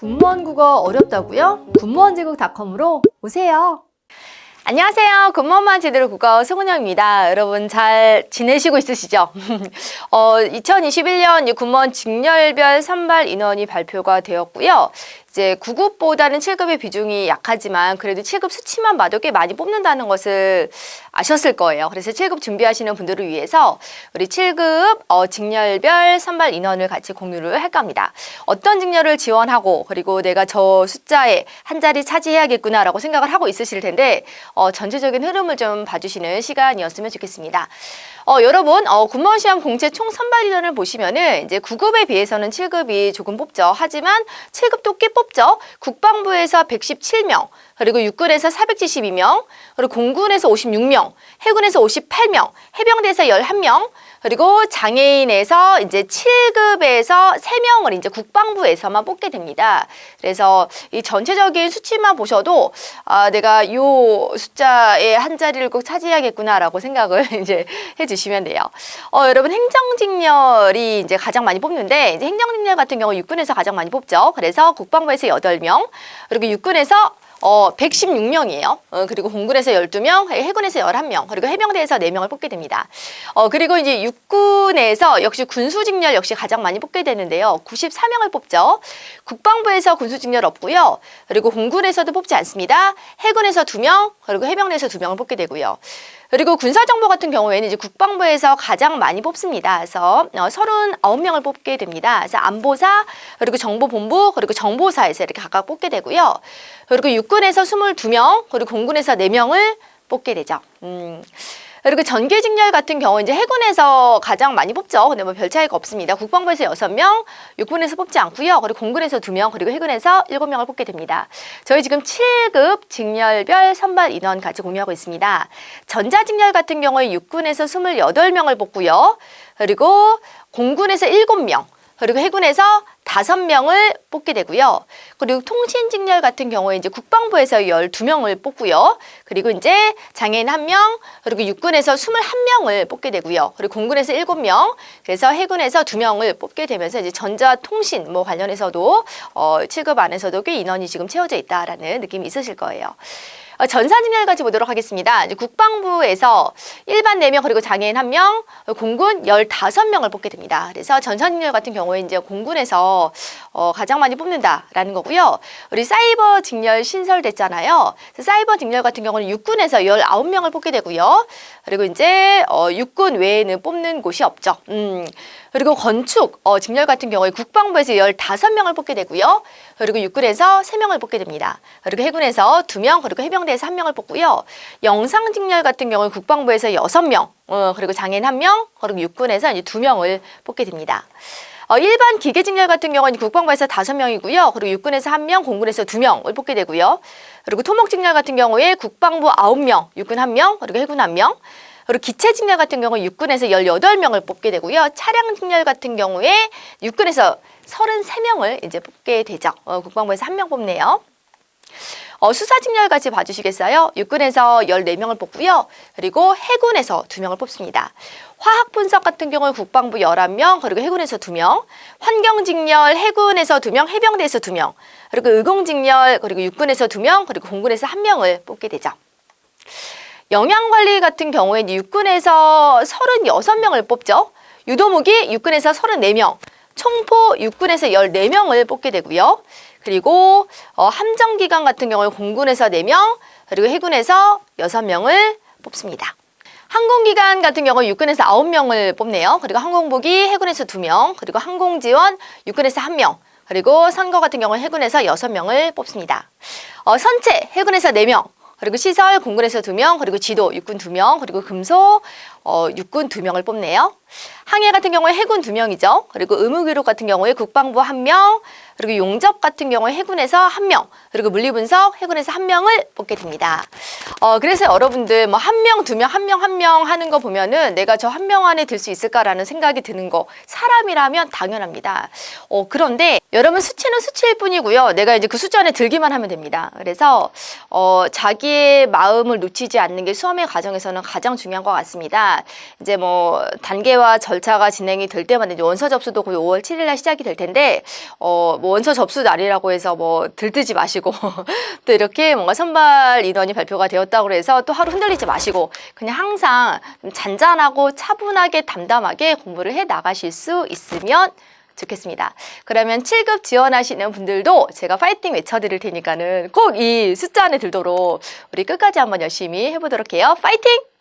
군무원 국어 어렵다고요? 군무원제국닷컴으로 오세요. 안녕하세요. 군무원만 제대로 국어 송은영입니다. 여러분 잘 지내시고 있으시죠? 2021년 군무원 직렬별 선발 인원이 발표가 되었고요. 이제 9급보다는 7급의 비중이 약하지만 그래도 7급 수치만 봐도 꽤 많이 뽑는다는 것을 아셨을 거예요. 그래서 7급 준비하시는 분들을 위해서 우리 7급 직렬별 선발 인원을 같이 공유를 할까 합니다. 어떤 직렬을 지원하고 그리고 내가 저 숫자에 한 자리 차지해야겠구나라고 생각을 하고 있으실 텐데 전체적인 흐름을 좀 봐주시는 시간이었으면 좋겠습니다. 여러분 군무원 시험 공채 총 선발 인원을 보시면은 이제 9급에 비해서는 7급이 조금 뽑죠. 하지만 7급도 꽤 뽑죠. 국방부에서 117명, 그리고 육군에서 472명, 그리고 공군에서 56명, 해군에서 58명, 해병대에서 11명, 그리고 장애인에서 이제 7급에서 3명을 이제 국방부에서만 뽑게 됩니다. 그래서 이 전체적인 수치만 보셔도 내가 이 숫자의 한 자리를 꼭 차지해야겠구나라고 생각을 이제 해주시면 돼요. 여러분 행정직렬이 이제 가장 많이 뽑는데 이제 행정직렬 같은 경우 육군에서 가장 많이 뽑죠. 그래서 국방부에서 8명, 그리고 육군에서 116명이에요. 그리고 공군에서 12명, 해군에서 11명, 그리고 해병대에서 4명을 뽑게 됩니다. 그리고 이제 육군에서 역시 군수직렬 역시 가장 많이 뽑게 되는데요. 94명을 뽑죠. 국방부에서 군수직렬 없고요. 그리고 공군에서도 뽑지 않습니다. 해군에서 2명, 그리고 해병대에서 2명을 뽑게 되고요. 그리고 군사정보 같은 경우에는 이제 국방부에서 가장 많이 뽑습니다. 그래서 39명을 뽑게 됩니다. 그래서 안보사, 그리고 정보본부, 그리고 정보사에서 이렇게 각각 뽑게 되고요. 그리고 육군에서 22명, 그리고 공군에서 4명을 뽑게 되죠. 그리고 전개직렬 같은 경우 이제 해군에서 가장 많이 뽑죠. 근데 뭐 별 차이가 없습니다. 국방부에서 6명, 육군에서 뽑지 않고요. 그리고 공군에서 2명, 그리고 해군에서 7명을 뽑게 됩니다. 저희 지금 7급 직렬별 선발 인원 같이 공유하고 있습니다. 전자직렬 같은 경우에 육군에서 28명을 뽑고요. 그리고 공군에서 7명, 그리고 해군에서 5명을 뽑게 되고요. 그리고 통신직렬 같은 경우에 이제 국방부에서 12명을 뽑고요. 그리고 이제 장애인 1명, 그리고 육군에서 21명을 뽑게 되고요. 그리고 공군에서 7명, 그래서 해군에서 2명을 뽑게 되면서 이제 전자통신 뭐 관련해서도 7급 안에서도 꽤 인원이 지금 채워져 있다라는 느낌이 있으실 거예요. 전사직렬 같이 보도록 하겠습니다. 이제 국방부에서 일반 4명 그리고 장애인 1명, 공군 15명을 뽑게 됩니다. 그래서 전사직렬 같은 경우에 이제 공군에서 가장 많이 뽑는다라는 거고요. 우리 사이버 직렬 신설됐잖아요. 사이버 직렬 같은 경우는 육군에서 19명을 뽑게 되고요. 그리고 이제 육군 외에는 뽑는 곳이 없죠. 그리고 건축 직렬 같은 경우에 국방부에서 15명을 뽑게 되고요. 그리고 육군에서 3명을 뽑게 됩니다. 그리고 해군에서 2명, 그리고 해병대에서 1명을 뽑고요. 영상 직렬 같은 경우는 국방부에서 6명, 그리고 장애인 1명, 그리고 육군에서 이제 2명을 뽑게 됩니다. 일반 기계직렬 같은 경우는 국방부에서 5명이고요. 그리고 육군에서 1명, 공군에서 2명을 뽑게 되고요. 그리고 토목직렬 같은 경우에 국방부 9명, 육군 1명, 그리고 해군 1명. 그리고 기체직렬 같은 경우 육군에서 18명을 뽑게 되고요. 차량직렬 같은 경우에 육군에서 33명을 이제 뽑게 되죠. 국방부에서 1명 뽑네요. 수사직렬 같이 봐주시겠어요? 육군에서 14명을 뽑고요. 그리고 해군에서 2명을 뽑습니다. 화학분석 같은 경우는 국방부 11명, 그리고 해군에서 2명. 환경직렬 해군에서 2명, 해병대에서 2명. 그리고 의공직렬, 그리고 육군에서 2명, 그리고 공군에서 1명을 뽑게 되죠. 영양관리 같은 경우에 육군에서 36명을 뽑죠. 유도무기 육군에서 34명, 총포 육군에서 14명을 뽑게 되고요. 그리고 함정기관 같은 경우에 공군에서 4명, 그리고 해군에서 6명을 뽑습니다. 항공기관 같은 경우 육군에서 9명을 뽑네요. 그리고 항공보기 해군에서 2명, 그리고 항공지원 육군에서 1명, 그리고 선거 같은 경우 해군에서 6명을 뽑습니다. 선체 해군에서 4명, 그리고 시설 공군에서 2명, 그리고 지도 육군 2명, 그리고 금속 육군 2명을 뽑네요. 항해 같은 경우에 해군 2명이죠. 그리고 의무기록 같은 경우에 국방부 1명, 그리고 용접 같은 경우에 해군에서 1명, 그리고 물리분석 해군에서 1명을 뽑게 됩니다. 그래서 여러분들 뭐 1명, 2명, 1명, 1명 하는 거 보면은 내가 저 1명 안에 들 수 있을까라는 생각이 드는 거 사람이라면 당연합니다. 그런데 여러분 수치는 수치일 뿐이고요. 내가 이제 그 숫자 안에 들기만 하면 됩니다. 그래서 자기의 마음을 놓치지 않는 게 수험의 과정에서는 가장 중요한 것 같습니다. 있으니까 이제 뭐 단계와 절차가 진행이 될 때마다 이제 원서 접수도 거의 5월 7일 날 시작이 될 텐데 뭐 원서 접수 날이라고 해서 뭐 들뜨지 마시고 또 이렇게 뭔가 선발 인원이 발표가 되었다고 해서 또 하루 흔들리지 마시고 그냥 항상 좀 잔잔하고 차분하게 담담하게 공부를 해 나가실 수 있으면 좋겠습니다. 그러면 7급 지원하시는 분들도 제가 파이팅 외쳐드릴 테니까는 꼭 이 숫자 안에 들도록 우리 끝까지 한번 열심히 해보도록 해요. 파이팅!